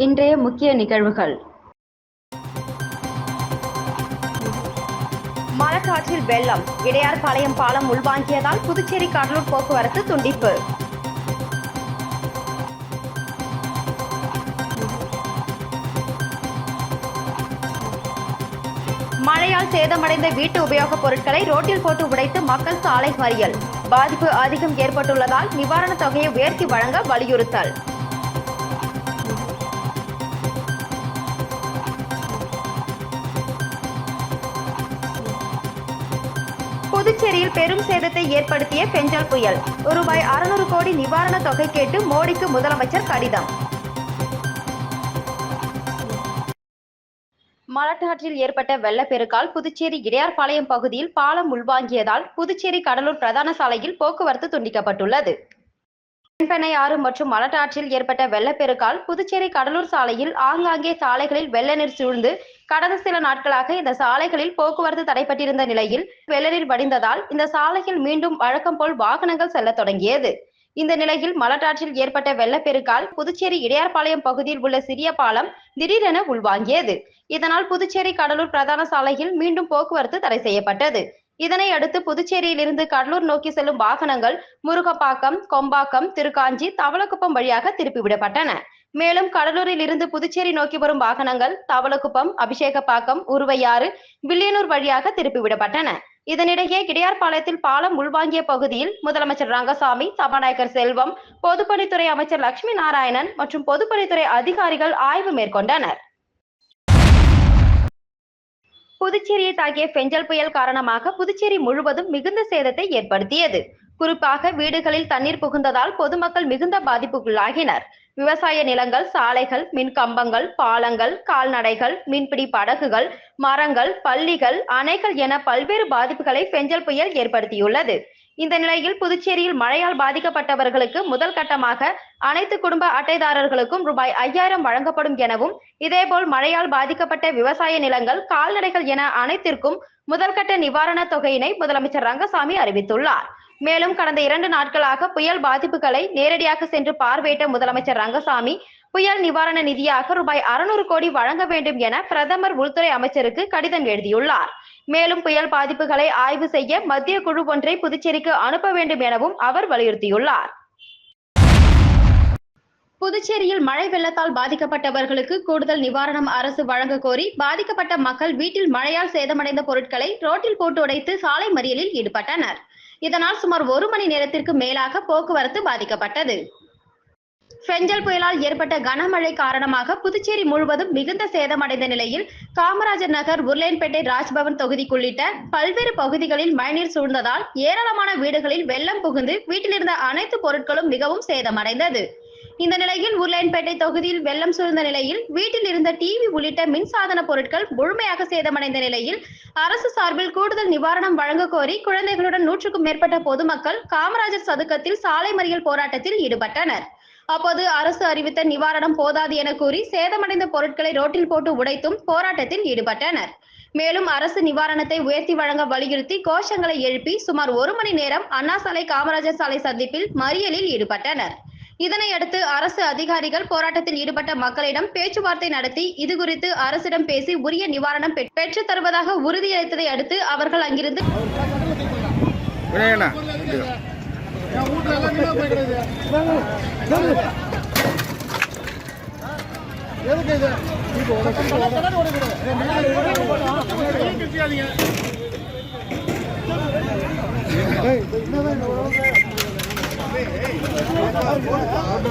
இன்றைய முக்கிய நிகழ்வுகள். மலக்காற்றில் வெள்ளம், இடையார்பாளையம் பாலம் உள்வாங்கியதால் புதுச்சேரி கடலூர் போக்குவரத்து துண்டிப்பு. மழையால் சேதமடைந்த வீட்டு உபயோகப் பொருட்களை ரோட்டில் போட்டு உடைத்து மக்கள் சாலை மறியல். பாதிப்பு அதிகம் ஏற்பட்டுள்ளதால் நிவாரணத் தொகையை உயர்த்தி வழங்க வலியுறுத்தல். புதுச்சேரியில் பெரும் சேதத்தை ஏற்படுத்திய பெஞ்சல் புயல். ரூபாய் 600 கோடி நிவாரணத் தொகை கேட்டு மோடிக்கு முதலமைச்சர் கடிதம். மலட்டாற்றில் ஏற்பட்ட வெள்ளப்பெருக்கால் புதுச்சேரி இடையார்பாளையம் பகுதியில் பாலம் உள்வாங்கியதால் புதுச்சேரி கடலூர் பிரதான சாலையில் போக்குவரத்து துண்டிக்கப்பட்டுள்ளது. தென்பெண்ணை ஆறு மற்றும் மலட்டாற்றில் ஏற்பட்ட வெள்ளப்பெருக்கால் புதுச்சேரி கடலூர் சாலையில் ஆங்காங்கே சாலைகளில் வெள்ள நீர் சூழ்ந்து கடந்த சில நாட்களாக இந்த சாலைகளில் போக்குவரத்து தடைபட்டிருந்த நிலையில் வெள்ள நீர் வடிந்ததால் இந்த சாலையில் மீண்டும் வழக்கம் போல் வாகனங்கள் செல்ல தொடங்கியது. இந்த நிலையில் மலட்டாற்றில் ஏற்பட்ட வெள்ளப்பெருக்கால் புதுச்சேரி இடையார்பாளையம் பகுதியில் உள்ள சிறிய பாலம் திடீரென உள்வாங்கியது. இதனால் புதுச்சேரி கடலூர் பிரதான சாலையில் மீண்டும் போக்குவரத்து தடை செய்யப்பட்டது. இதனை அடுத்து புதுச்சேரியில் இருந்து கடலூர் நோக்கி செல்லும் வாகனங்கள் முருகப்பாக்கம், கொம்பாக்கம், திருக்காஞ்சி, தவளக்குப்பம் வழியாக திருப்பிவிடப்பட்டன. மேலும் கடலூரில் இருந்து புதுச்சேரி நோக்கி வரும் வாகனங்கள் தவளக்குப்பம், அபிஷேகப்பாக்கம், உருவையாறு, வில்லியனூர் வழியாக திருப்பிவிடப்பட்டன. இதனிடையே இடையார்பாளையத்தில் பாலம் உள்வாங்கிய பகுதியில் முதலமைச்சர் ரங்கசாமி, சபாநாயகர் செல்வம், பொதுப்பணித்துறை அமைச்சர் லட்சுமி நாராயணன் மற்றும் பொதுப்பணித்துறை அதிகாரிகள் ஆய்வு மேற்கொண்டனர். புதுச்சேரியை தாக்கிய பெஞ்சல் புயல் காரணமாக புதுச்சேரி முழுவதும் மிகுந்த சேதத்தை ஏற்படுத்தியது. குறிப்பாக வீடுகளில் தண்ணீர் புகுந்ததால் பொதுமக்கள் மிகுந்த பாதிப்புக்குள்ளாகினர். விவசாய நிலங்கள், சாலைகள், மின் கம்பங்கள், பாலங்கள், கால்நடைகள், மீன்பிடி படகுகள், மரங்கள், பள்ளிகள், அணைகள் என பல்வேறு பாதிப்புகளை பெஞ்சல் புயல் ஏற்படுத்தியுள்ளது. இந்த நிலையில் புதுச்சேரியில் மழையால் பாதிக்கப்பட்டவர்களுக்கு முதல் கட்டமாக அனைத்து குடும்ப அட்டைதாரர்களுக்கும் ரூபாய் 5000 வழங்கப்படும் எனவும், இதேபோல் மழையால் பாதிக்கப்பட்ட விவசாய நிலங்கள், கால்நடைகள் என அனைத்திற்கும் முதல்கட்ட நிவாரணத் தொகையினை முதலமைச்சர் ரங்கசாமி அறிவித்துள்ளார். மேலும் கடந்த 2 நாட்களாக புயல் பாதிப்புகளை நேரடியாக சென்று பார்வையிட்ட முதலமைச்சர் ரங்கசாமி புயல் நிவாரண நிதியாக ரூபாய் 600 கோடி வழங்க வேண்டும் என பிரதமர் உள்துறை அமைச்சருக்கு கடிதம் எழுதியுள்ளார். மேலும் புயல் பாதிப்புகளை ஆய்வு செய்ய மத்திய குழு ஒன்றை புதுச்சேரிக்கு அனுப்ப வேண்டும் எனவும் அவர் வலியுறுத்தியுள்ளார். புதுச்சேரியில் மழை வெள்ளத்தால் பாதிக்கப்பட்டவர்களுக்கு கூடுதல் நிவாரணம் அரசு வழங்க கோரி பாதிக்கப்பட்ட மக்கள் வீட்டில் மழையால் சேதமடைந்த பொருட்களை ரோட்டில் போட்டு உடைத்து சாலை மறியலில் ஈடுபட்டனர். இதனால் சுமார் 1 மணி நேரத்திற்கு மேலாக போக்குவரத்து பாதிக்கப்பட்டது. பெஞ்சல் புயலால் ஏற்பட்ட கனமழை காரணமாக புதுச்சேரி முழுவதும் மிகுந்த சேதமடைந்த நிலையில் காமராஜர் நகர், உருளையன்பேட்டை, ராஜ்பவன் தொகுதிக்குள்ளிட்ட பல்வேறு பகுதிகளில் மழைநீர் சூழ்ந்ததால் ஏராளமான வீடுகளில் வெள்ளம் புகுந்து வீட்டிலிருந்த அனைத்து பொருட்களும் மிகவும் சேதமடைந்தது. இந்த நிலையில் உருளையன்பேட்டை தொகுதியில் வெள்ளம் சூழ்ந்த நிலையில் வீட்டில் இருந்த டிவி உள்ளிட்ட மின்சாதன பொருட்கள் முழுமையாக சேதமடைந்த நிலையில் அரசு சார்பில் கூடுதல் நிவாரணம் வழங்க கோரி குழந்தைகளுடன் 100க்கும் மேற்பட்ட பொதுமக்கள் காமராஜர் சதுக்கத்தில் சாலை மறியல் போராட்டத்தில் ஈடுபட்டனர். அப்போது அரசு அறிவித்த நிவாரணம் போதாது என கூறி சேதமடைந்த பொருட்களை ரோட்டில் போட்டு உடைத்தும் போராட்டத்தில் ஈடுபட்டனர். மேலும் அரசு நிவாரணத்தை உயர்த்தி வழங்க வலியுறுத்தி கோஷங்களை எழுப்பி சுமார் 1 மணி நேரம் அண்ணா சாலை, காமராஜர் சாலை சந்திப்பில் மறியலில் ஈடுபட்டனர். இதனையடுத்து அரசு அதிகாரிகள் போராட்டத்தில் ஈடுபட்ட மக்களிடம் பேச்சுவார்த்தை நடத்தி இதுகுறித்து அரசிடம் பேசி உரிய நிவாரணம் பெற்றுத் தருவதாக உறுதியளித்ததை அடுத்து அவர்கள் அங்கிருந்து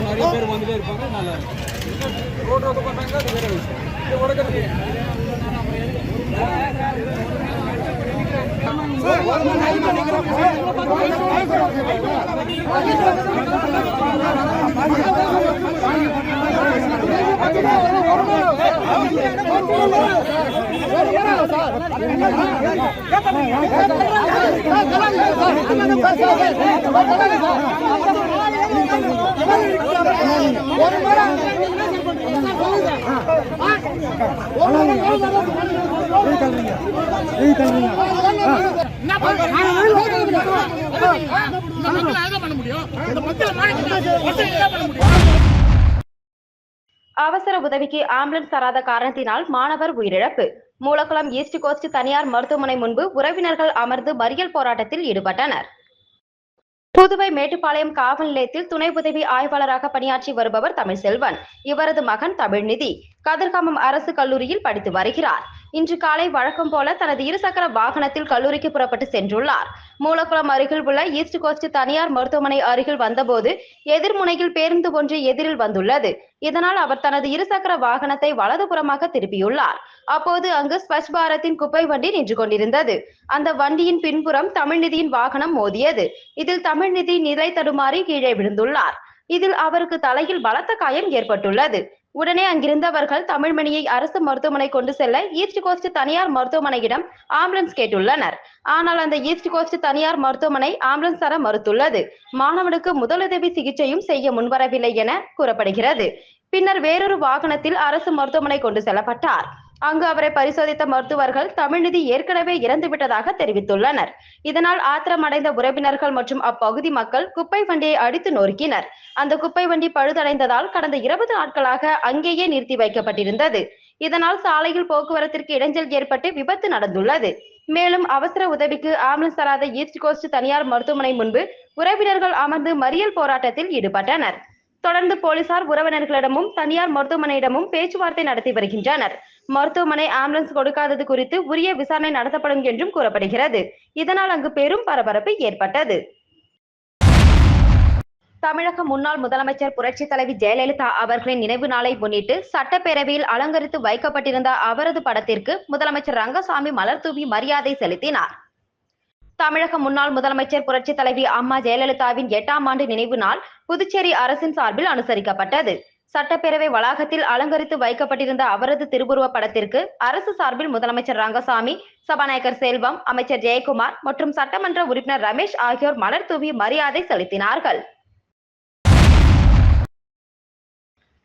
நிறைய பேர் வந்துட்டே இருப்பாங்க. நல்லா ரோடு வந்து பண்ணாங்க. அது வேற விஷயம். உடக்கிறது அவசர உதவிக்கு ஆம்புலன்ஸ் தராத காரணத்தினால் மாணவர் உயிரிழப்பு. மூலக்குளம் ஈஸ்ட் கோஸ்ட் தனியார் மருத்துவமனை முன்பு உறவினர்கள் அமர்ந்து மறியல் போராட்டத்தில் ஈடுபட்டனர். புதுவை மேட்டுப்பாளையம் காவல் நிலையத்தில் துணை உதவி ஆய்வாளராக பணியாற்றி வருபவர் தமிழ்செல்வன். இவரது மகன் தமிழ்நிதி கதிர்காமம் அரசு கல்லூரியில் படித்து வருகிறார். இன்று காலை வழக்கம் போல தனது இருசக்கர வாகனத்தில் கல்லூரிக்கு புறப்பட்டு சென்றுள்ளார். மூலக்குளம் அருகில் உள்ள ஈஸ்ட் கோஸ்ட் தனியார் மருத்துவமனை அருகில் வந்தபோது எதிர்முனையில் பேருந்து ஒன்று எதிரில் வந்துள்ளது. இதனால் அவர் தனது இருசக்கர வாகனத்தை வலதுபுறமாக திருப்பியுள்ளார். அப்போது அங்கு ஸ்வச் பாரத்தின் குப்பை வண்டி நின்று கொண்டிருந்தது. அந்த வண்டியின் பின்புறம் தமிழ்நிதியின் வாகனம் மோதியது. இதில் தமிழ்நிதி நிலை தடுமாறி கீழே விழுந்துள்ளார். இதில் அவருக்கு தலையில் பலத்த காயம் ஏற்பட்டுள்ளது. உடனே அங்கிருந்தவர்கள் தமிழ்மணியை அரசு மருத்துவமனை கொண்டு செல்ல ஈஸ்ட் கோஸ்ட் தனியார் மருத்துவமனையிடம் ஆம்புலன்ஸ் கேட்டுள்ளனர். ஆனால் அந்த ஈஸ்ட் கோஸ்ட் தனியார் மருத்துவமனை ஆம்புலன்ஸ் தர மறுத்துள்ளது. மாணவனுக்கு முதலுதவி சிகிச்சையும் செய்ய முன்வரவில்லை என கூறப்படுகிறது. பின்னர் வேறொரு வாகனத்தில் அரசு மருத்துவமனை கொண்டு செல்லப்பட்டார். அங்கு அவரை பரிசோதித்த மருத்துவர்கள் தமிழ்நிதி ஏற்கனவே இறந்துவிட்டதாக தெரிவித்துள்ளனர். இதனால் ஆத்திரமடைந்த உறவினர்கள் மற்றும் அப்பகுதி மக்கள் குப்பை வண்டியை அடித்து நொறுக்கினர். அந்த குப்பை வண்டி பழுதடைந்ததால் கடந்த 20 நாட்களாக அங்கேயே நிறுத்தி வைக்கப்பட்டிருந்தது. இதனால் சாலையில் போக்குவரத்திற்கு இடைஞ்சல் ஏற்பட்டு விபத்து நடந்துள்ளது. மேலும் அவசர உதவிக்கு ஆம்புலன்ஸ் தராத ஈஸ்ட் கோஸ்ட் தனியார் மருத்துவமனை முன்பு உறவினர்கள் அமர்ந்து மறியல் போராட்டத்தில் ஈடுபட்டனர். தொடர்ந்து போலீசார் உறவினர்களிடமும் தனியார் மருத்துவமனையிடமும் பேச்சுவார்த்தை நடத்தி வருகின்றனர். மருத்துவமனை ஆம்புலன்ஸ் கொடுக்காதது குறித்து உரிய விசாரணை நடத்தப்படும் என்றும் கூறப்படுகிறது. இதனால் அங்கு பெரும் பரபரப்பு ஏற்பட்டது. தமிழக முன்னாள் முதலமைச்சர் புரட்சி தலைவி ஜெயலலிதா அவர்களின் நினைவு நாளை முன்னிட்டு சட்டப்பேரவையில் அலங்கரித்து வைக்கப்பட்டிருந்த அவரது படத்திற்கு முதலமைச்சர் ரங்கசாமி மலர் தூவி மரியாதை செலுத்தினார். தமிழக முன்னாள் முதலமைச்சர் புரட்சி தலைவி அம்மா ஜெயலலிதாவின் 8ஆம் ஆண்டு நினைவு நாள் புதுச்சேரி அரசின் சார்பில் அனுசரிக்கப்பட்டது. சட்டப்பேரவை வளாகத்தில் அலங்கரித்து வைக்கப்பட்டிருந்த அவரது திருவுருவ படத்திற்கு அரசு சார்பில் முதலமைச்சர் ரங்கசாமி, சபாநாயகர் செல்வம், அமைச்சர் ஜெயக்குமார் மற்றும் சட்டமன்ற உறுப்பினர் ரமேஷ் ஆகியோர் மலர் தூவி மரியாதை செலுத்தினார்கள்.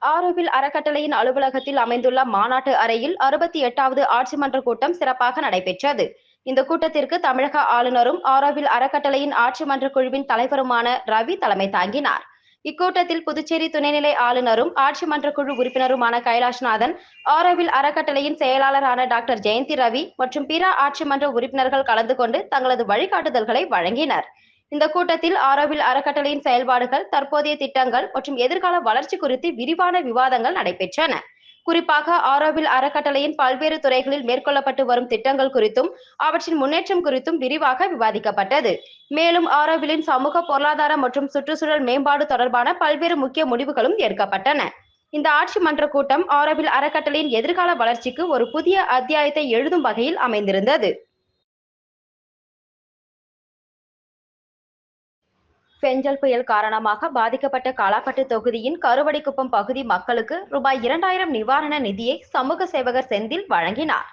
ஆரோவில் அறக்கட்டளையின் அலுவலகத்தில் அமைந்துள்ள மாநாட்டு அறையில் 68வது ஆட்சி மன்ற கூட்டம் சிறப்பாக நடைபெற்றது. இந்த கூட்டத்திற்கு தமிழக ஆளுநரும் ஆரோவில் அறக்கட்டளையின் ஆட்சி மன்ற குழுவின் தலைவருமான ரவி தலைமை தாங்கினார். இக்கூட்டத்தில் புதுச்சேரி துணைநிலை ஆளுநரும் ஆட்சி மன்ற குழு உறுப்பினருமான கைலாஷ்நாதன், ஆரோவில் அறக்கட்டளையின் செயலாளரான டாக்டர் ஜெயந்தி ரவி மற்றும் பிற ஆட்சி மன்ற உறுப்பினர்கள் கலந்து கொண்டு தங்களது வழிகாட்டுதல்களை வழங்கினர். இந்த கூட்டத்தில் ஆரோவில் அறக்கட்டளையின் செயல்பாடுகள், தற்போதைய திட்டங்கள் மற்றும் எதிர்கால வளர்ச்சி குறித்து விரிவான விவாதங்கள் நடைபெற்றன. குறிப்பாக ஆரோவில் அறக்கட்டளையின் பல்வேறு துறைகளில் மேற்கொள்ளப்பட்டு வரும் திட்டங்கள் குறித்தும் அவற்றின் முன்னேற்றம் குறித்தும் விரிவாக விவாதிக்கப்பட்டது. மேலும் ஆரோவிலின் சமூக, பொருளாதார மற்றும் சுற்றுச்சூழல் மேம்பாடு தொடர்பான பல்வேறு முக்கிய முடிவுகளும் ஏற்கப்பட்டன. இந்த ஆட்சி மன்ற கூட்டம் ஆரோவில் அறக்கட்டளையின் எதிர்கால வளர்ச்சிக்கு ஒரு புதிய அத்தியாயத்தை எழுதும் வகையில் அமைந்திருந்தது. பெஞ்சல் புயல் காரணமாக பாதிக்கப்பட்ட காலாப்பட்டு தொகுதியின் கருவடிக்குப்பம் பகுதி மக்களுக்கு ரூபாய் 2000 நிவாரண நிதியை சமூக சேவகர் செந்தில் வழங்கினார்.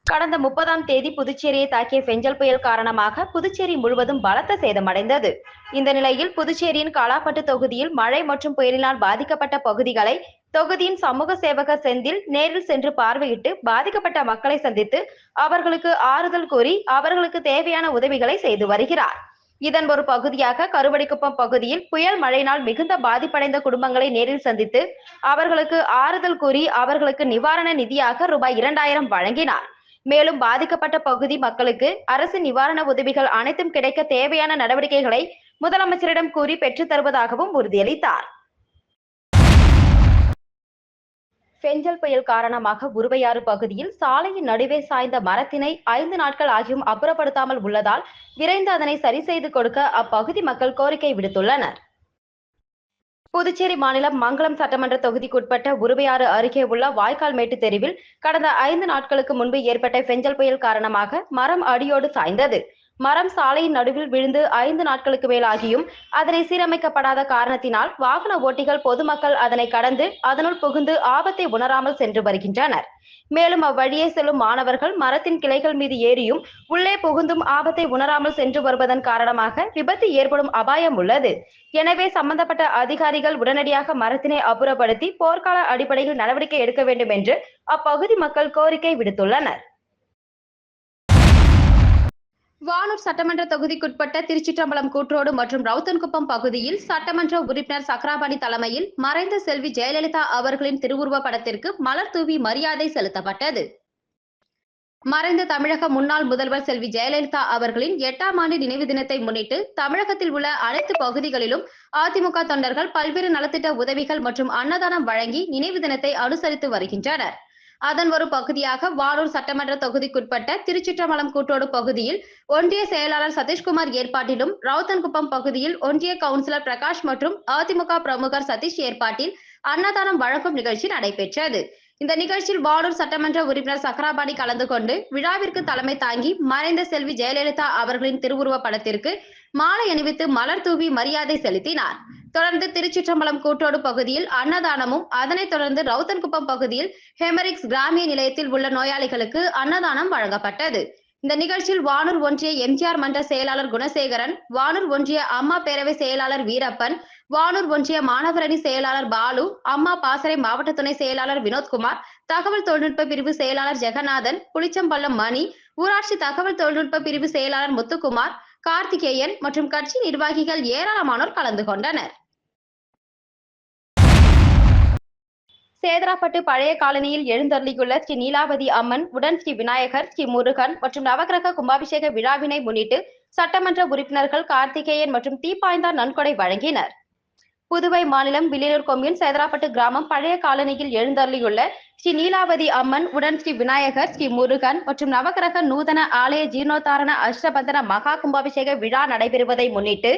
கடந்த 30ஆம் தேதி புதுச்சேரியை தாக்கிய பெஞ்சல் புயல் காரணமாக புதுச்சேரி முழுவதும் பலத்த சேதமடைந்தது. இந்த நிலையில் புதுச்சேரியின் காலாப்பட்டு தொகுதியில் மழை மற்றும் புயலினால் பாதிக்கப்பட்ட பகுதிகளை தொகுதியின் சமூக சேவகர் செந்தில் நேரில் சென்று பார்வையிட்டு பாதிக்கப்பட்ட மக்களை சந்தித்து அவர்களுக்கு ஆறுதல் கூறி அவர்களுக்கு தேவையான உதவிகளை செய்து வருகிறார். இதன் ஒரு பகுதியாக கருவடிக்குப்பம் பகுதியில் புயல் மழையினால் மிகுந்த பாதிப்படைந்த குடும்பங்களை நேரில் சந்தித்து அவர்களுக்கு ஆறுதல் கூறி அவர்களுக்கு நிவாரண நிதியாக ரூபாய் 2000 வழங்கினார். மேலும் பாதிக்கப்பட்ட பகுதி மக்களுக்கு அரசு நிவாரண உதவிகள் அனைத்தும் கிடைக்க தேவையான நடவடிக்கைகளை முதலமைச்சரிடம் கூறி பெற்றுத் தருவதாகவும் உறுதியளித்தார். பெஞ்சல் புயல் காரணமாக உருவையாறு பகுதியில் சாலையின் நடுவே சாய்ந்த மரத்தினை 5 நாட்கள் ஆகியும் அப்புறப்படுத்தாமல் உள்ளதால் விரைந்து அதனை சரி செய்து கொடுக்க அப்பகுதி மக்கள் கோரிக்கை விடுத்துள்ளனர். புதுச்சேரி மாநிலம் மங்களம் சட்டமன்ற தொகுதிக்குட்பட்ட உருவையாறு அருகே உள்ள வாய்க்கால் மேட்டு தெருவில் கடந்த 5 நாட்களுக்கு முன்பு ஏற்பட்ட பெஞ்சல் புயல் காரணமாக மரம் அடியோடு சாய்ந்தது. மரம் சாலையின் நடுவில் விழுந்து 5 நாட்களுக்கு மேலாகியும் அதனை சீரமைக்கப்படாத காரணத்தினால் வாகன ஓட்டிகள், பொதுமக்கள் அதனை கடந்து அதனுள் புகுந்து ஆபத்தை உணராமல் சென்று வருகின்றனர். மேலும் அவ்வழியே செல்லும் மாணவர்கள் மரத்தின் கிளைகள் மீது ஏறியும் உள்ளே புகுந்தும் ஆபத்தை உணராமல் சென்று வருவதன் காரணமாக விபத்து ஏற்படும் அபாயம் உள்ளது. எனவே சம்பந்தப்பட்ட அதிகாரிகள் உடனடியாக மரத்தினை அப்புறப்படுத்தி போர்க்கால அடிப்படையில் நடவடிக்கை எடுக்க வேண்டும் என்று அப்பகுதி மக்கள் கோரிக்கை விடுத்துள்ளனர். வானூர் சட்டமன்ற தொகுதிக்குட்பட்ட திருச்சிற்றம்பலம் கூற்றோடு மற்றும் ரவுத்தன்குப்பம் பகுதியில் சட்டமன்ற உறுப்பினர் சக்கராபாணி தலைமையில் மறைந்த செல்வி ஜெயலலிதா அவர்களின் திருவுருவ படத்திற்கு மலர் தூவி மரியாதை செலுத்தப்பட்டது. மறைந்த தமிழக முன்னாள் முதல்வர் செல்வி ஜெயலலிதா அவர்களின் 8ஆம் ஆண்டு நினைவு தினத்தை முன்னிட்டு தமிழகத்தில் உள்ள அனைத்து பகுதிகளிலும் அதிமுக தொண்டர்கள் பல்வேறு நலத்திட்ட உதவிகள் மற்றும் அன்னதானம் வழங்கி நினைவு தினத்தை அனுசரித்து வருகின்றனர். அதன் ஒரு பகுதியாக வானூர் சட்டமன்ற தொகுதிக்குட்பட்ட திருச்சிற்றம்பலம் கூட்டோடு பகுதியில் ஒன்றிய செயலாளர் சதீஷ்குமார் ஏற்பாட்டிலும், ரவுத்தன்குப்பம் பகுதியில் ஒன்றிய கவுன்சிலர் பிரகாஷ் மற்றும் அதிமுக பிரமுகர் சதீஷ் ஏற்பாட்டில் அன்னதானம் வழங்கும் நிகழ்ச்சி நடைபெற்றது. இந்த நிகழ்ச்சியில் வானூர் சட்டமன்ற உறுப்பினர் சக்கராபாணி கலந்து கொண்டு விழாவிற்கு தலைமை தாங்கி மறைந்த செல்வி ஜெயலலிதா அவர்களின் திருவுருவ படத்திற்கு மாலை அணிவித்து மலர் தூவி மரியாதை செலுத்தினார். தொடர்ந்து திருச்சிற்றம்பலம் கூட்டோடு பகுதியில் அன்னதானமும், அதனைத் தொடர்ந்து ரவுத்தன்குப்பம் பகுதியில் ஹெமரிக்ஸ் கிராமிய நிலையத்தில் உள்ள நோயாளிகளுக்கு அன்னதானம் வழங்கப்பட்டது. இந்த நிகழ்ச்சியில் வானூர் ஒன்றிய எம்ஜிஆர் மன்ற செயலாளர் குணசேகரன், வானூர் ஒன்றிய அம்மா பேரவை செயலாளர் வீரப்பன், வானூர் ஒன்றிய மாணவரணி செயலாளர் பாலு, அம்மா பாசறை மாவட்ட துணை செயலாளர் வினோத்குமார், தகவல் தொழில்நுட்ப பிரிவு செயலாளர் ஜெகநாதன், புளிச்சம்பள்ளம் மணி, ஊராட்சி தகவல் தொழில்நுட்ப பிரிவு செயலாளர் முத்துக்குமார், கார்த்திகேயன் மற்றும் கட்சி நிர்வாகிகள் ஏராளமானோர் கலந்து கொண்டனர். சேதராப்பட்டு பழைய காலனியில் எழுந்தருளியுள்ள ஸ்ரீ நீலாவதி அம்மன் உடன் ஸ்ரீ விநாயகர், ஸ்ரீ முருகன் மற்றும் நவகிரக கும்பாபிஷேக விழாவினை முன்னிட்டு சட்டமன்ற உறுப்பினர்கள் கார்த்திகேயன் மற்றும் தீப்பாய்ந்தார் நன்கொடை வழங்கினர். புதுவை மாநிலம் வில்லியனூர் கொம்யூன் சேதராப்பட்டு கிராமம் பழைய காலனியில் எழுந்தருளியுள்ள ஸ்ரீ நீலாவதி அம்மன் உடன் ஸ்ரீ விநாயகர், ஸ்ரீ முருகன் மற்றும் நவகிரக நூதன ஆலய ஜீர்ணோத்தாரண அஷ்டபந்தன மகா கும்பாபிஷேக விழா நடைபெறுவதை முன்னிட்டு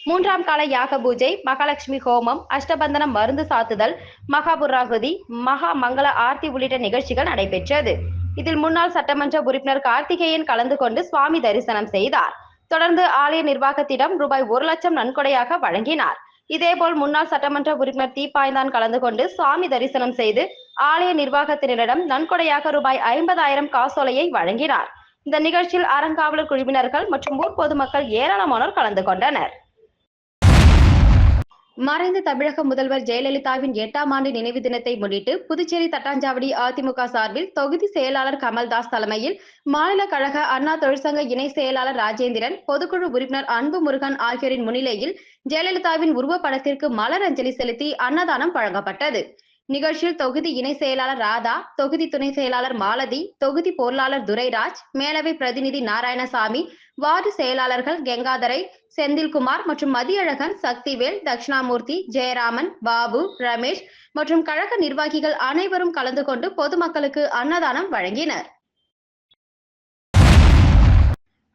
3ஆம் கால யாக பூஜை, மகாலட்சுமி ஹோமம், அஷ்டபந்தனம் மருந்து சாத்துதல், மகாபுராகுதி, மகா மங்கள ஆர்த்தி உள்ளிட்ட நிகழ்ச்சிகள் நடைபெற்றது. இதில் முன்னாள் சட்டமன்ற உறுப்பினர் கார்த்திகேயன் கலந்து கொண்டு சுவாமி தரிசனம் செய்தார். தொடர்ந்து ஆலய நிர்வாகத்திடம் ரூபாய் 1 லட்சம் நன்கொடையாக வழங்கினார். இதேபோல் முன்னாள் சட்டமன்ற உறுப்பினர் தீப்பாய்ந்தான் கலந்து கொண்டு சுவாமி தரிசனம் செய்து ஆலய நிர்வாகத்தினரிடம் நன்கொடையாக ரூபாய் 50,000 காசோலையை வழங்கினார். இந்த நிகழ்ச்சியில் அறங்காவலர் குழுவினர்கள் மற்றும் ஊர் பொதுமக்கள் ஏராளமானோர் கலந்து கொண்டனர். மறைந்த தமிழக முதல்வர் ஜெயலலிதாவின் 8ஆம் ஆண்டு நினைவு தினத்தை முன்னிட்டு புதுச்சேரி தட்டாஞ்சாவடி அதிமுக சார்பில் தொகுதி செயலாளர் கமல்தாஸ் தலைமையில் மாநில கழக அண்ணா தொழிற்சங்க இணை செயலாளர் ராஜேந்திரன், பொதுக்குழு உறுப்பினர் அன்பு முருகன் ஆகியோரின் முன்னிலையில் ஜெயலலிதாவின் உருவப்படத்திற்கு மலர் அஞ்சலி செலுத்தி அன்னதானம் வழங்கப்பட்டது. நிகழ்ச்சியில் தொகுதி இணை செயலாளர் ராதா, தொகுதி துணை செயலாளர் மாலதி, தொகுதி பொருளாளர் துரைராஜ், மேலவை பிரதிநிதி நாராயணசாமி, வார்டு செயலாளர்கள் கெங்காதரை, செந்தில்குமார் மற்றும் மதியழகன், சக்திவேல், தட்சிணாமூர்த்தி, ஜெயராமன், பாபு, ரமேஷ் மற்றும் கழக நிர்வாகிகள் அனைவரும் கலந்து கொண்டு பொதுமக்களுக்கு அன்னதானம் வழங்கினர்.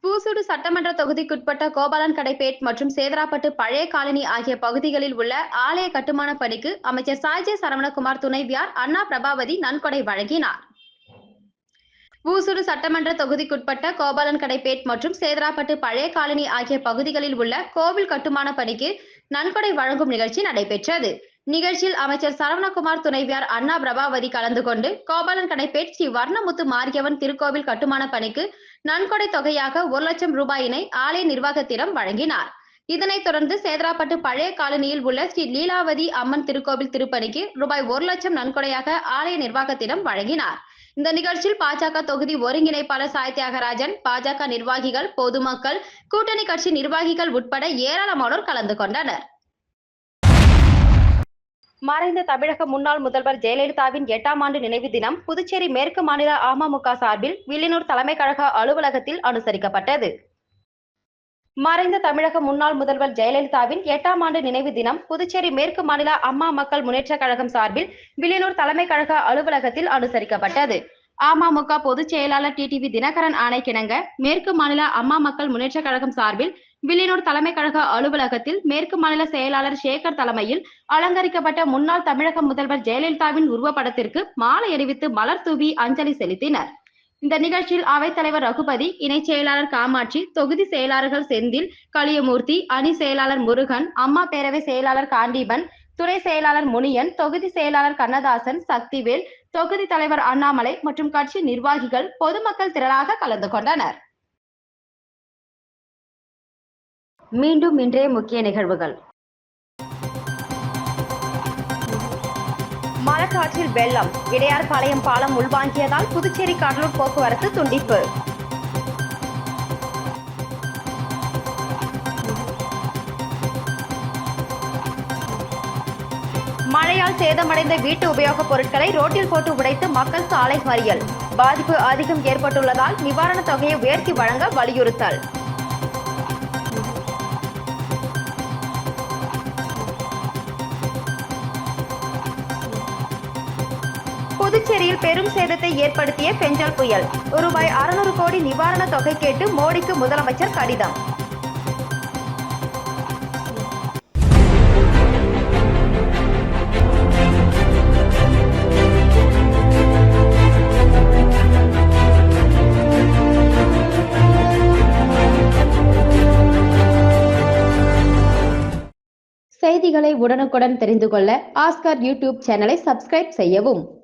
பூசூடு சட்டமன்ற தொகுதிக்குட்பட்ட கோபாலன் கடைப்பேட் மற்றும் சேதராப்பட்டு பழைய காலனி ஆகிய பகுதிகளில் உள்ள ஆலய கட்டுமான பணிக்கு அமைச்சர் சாய்ஜே சரவணகுமார் துணைவியார் அண்ணா பிரபாவதி நன்கொடை வழங்கினார். பூசூடு சட்டமன்ற தொகுதிக்குட்பட்ட கோபாலன் கடைப்பேட் மற்றும் சேதராப்பட்டு பழைய காலனி ஆகிய பகுதிகளில் உள்ள கோவில் கட்டுமான பணிக்கு நன்கொடை வழங்கும் நிகழ்ச்சி நடைபெற்றது. நிகழ்ச்சியில் அமைச்சர் சரவணகுமார் துணைவியார் அண்ணா பிரபாவதி கலந்து கொண்டு கோபாலன் கடைப்பேட் ஸ்ரீ வர்ணமுத்து மாரியவன் திருக்கோவில் கட்டுமான பணிக்கு நன்கொடை தொகையாக 1 லட்சம் ரூபாயினை ஆலய நிர்வாகத்திடம் வழங்கினார். இதனைத் தொடர்ந்து சேதராப்பட்டு பழைய காலனியில் உள்ள ஸ்ரீ லீலாவதி அம்மன் திருக்கோவில் திருப்பணிக்கு ரூபாய் 1 லட்சம் நன்கொடையாக ஆலய நிர்வாகத்திடம் வழங்கினார். இந்த நிகழ்ச்சியில் பாஜக தொகுதி ஒருங்கிணைப்பாளர் சாய் தியாகராஜன், பாஜக நிர்வாகிகள், பொதுமக்கள், கூட்டணி கட்சி நிர்வாகிகள் உட்பட ஏராளமானோர் கலந்து கொண்டனர். மறைந்த தமிழக முன்னாள் முதல்வர் ஜெயலலிதாவின் 8ஆம் ஆண்டு நினைவு தினம் புதுச்சேரி மேற்கு மாநில அமமுக சார்பில் வில்லியனூர் தலைமை கழக அலுவலகத்தில் அனுசரிக்கப்பட்டது. மறைந்த தமிழக முன்னாள் முதல்வர் ஜெயலலிதாவின் 8ஆம் ஆண்டு நினைவு தினம் புதுச்சேரி மேற்கு மாநில அம்மா மக்கள் முன்னேற்ற கழகம் சார்பில் வில்லியனூர் தலைமை கழக அலுவலகத்தில் அனுசரிக்கப்பட்டது. அமமுக பொதுச் செயலாளர் டிடிவி தினகரன் ஆணைக்கிணங்க மேற்கு மாநில அம்மா மக்கள் முன்னேற்ற கழகம் சார்பில் வில்லியனூர் தலைமை கழக அலுவலகத்தில் மேற்கு மாநில செயலாளர் சேகர் தலைமையில் அலங்கரிக்கப்பட்ட முன்னாள் தமிழக முதல்வர் ஜெயலலிதாவின் உருவப்படத்திற்கு மாலை அணிவித்து மலர் தூவி அஞ்சலி செலுத்தினர். இந்த நிகழ்ச்சியில் அவைத்தலைவர் ரகுபதி, இணை செயலாளர் காமாட்சி, தொகுதி செயலாளர்கள் செந்தில், களியமூர்த்தி, அணி செயலாளர் முருகன், அம்மா பேரவை செயலாளர் காண்டீபன், துணை செயலாளர் முனியன், தொகுதி செயலாளர் கண்ணதாசன், சக்திவேல், தொகுதி தலைவர் அண்ணாமலை மற்றும் கட்சி நிர்வாகிகள், பொதுமக்கள் திரளாக கலந்து கொண்டனர். மீண்டும் இன்றைய முக்கிய நிகழ்வுகள். மழக்காற்றில் வெள்ளம், இடையார்பாளையம் பாலம் உள்வாங்கியதால் புதுச்சேரி கடலூர் போக்குவரத்து துண்டிப்பு. மழையால் சேதமடைந்த வீட்டு உபயோகப் பொருட்களை ரோட்டில் போட்டு உடைத்து மக்கள் சாலை மறியல். பாதிப்பு அதிகம் ஏற்பட்டுள்ளதால் நிவாரணத் தொகையை உயர்த்தி வழங்க வலியுறுத்தல். புதுச்சேரியில் பெரும் சேதத்தை ஏற்படுத்திய பெஞ்சல் புயல். ரூபாய் 600 கோடி நிவாரணத் தொகை கேட்டு மோடிக்கு முதலமைச்சர் கடிதம். செய்திகளை உடனுக்குடன் தெரிந்து கொள்ள ஆஸ்கார் யூடியூப் சேனலை சப்ஸ்கிரைப் செய்யவும்.